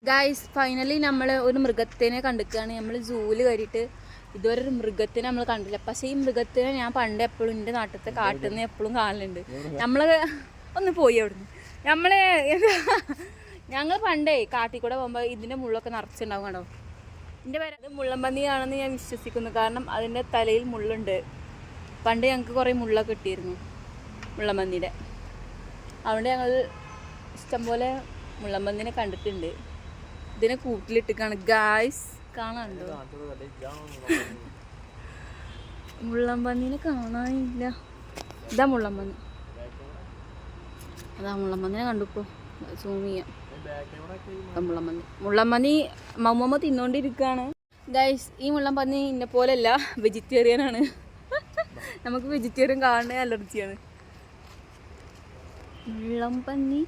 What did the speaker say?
Guys finally നമ്മൾ ഒരു മൃഗത്തിനെ കണ്ടിക്കുകയാണ്. നമ്മൾ സൂവിൽ കയറിയിട്ട് ഇതുവരെ ഒരു മൃഗത്തിനെ നമ്മൾ കണ്ടില്ല. പക്ഷേ ഈ മൃഗത്തിനെ ഞാൻ പണ്ട് എപ്പോഴും എൻ്റെ നാട്ടിലത്തെ കാട്ടിൽ നിന്ന് എപ്പോഴും കാണലുണ്ട്. നമ്മൾ ഒന്ന് പോയി അവിടുന്ന് ഞങ്ങൾ പണ്ടേ കാട്ടിൽ കൂടെ പോകുമ്പോൾ ഇതിൻ്റെ മുള്ളൊക്കെ നിറച്ചുണ്ടാവും. കണ്ടോ, എൻ്റെ പേര് അത് മുള്ളമ്പന്നിയാണെന്ന് ഞാൻ വിശ്വസിക്കുന്നു. കാരണം അതിൻ്റെ തലയിൽ മുള്ളുണ്ട്. പണ്ട് ഞങ്ങൾക്ക് കുറേ മുള്ളൊക്കെ കിട്ടിയിരുന്നു മുള്ളമ്പന്നിയുടെ. അതുകൊണ്ട് ഞങ്ങൾ ഇഷ്ടംപോലെ മുള്ളമ്പന്നിനെ കണ്ടിട്ടുണ്ട്. ഇതിനെ കൂട്ടിലിട്ടിക്കാണ് ഗായ്സ്, കാണാനുണ്ടോ? മുള്ളമ്പന്നിനെ കാണാനില്ല. ഇതാ മുള്ളമ്പന്നി, അതാ മുള്ളമ്പന്നിനെ കണ്ടുപ്പോ. സൂം ചെയ്യാം. മുള്ളമ്പന്നി മമ്മമ്മ തിന്നോണ്ടിരിക്കുകയാണ് ഗൈസ്. ഈ മുള്ളമ്പന്നി ഇന്നെ പോലെയല്ല, വെജിറ്റേറിയൻ ആണ്. നമുക്ക് വെജിറ്റേറിയൻ കാണുന്ന അലർജിയാണ്. മുള്ളമ്പന്നി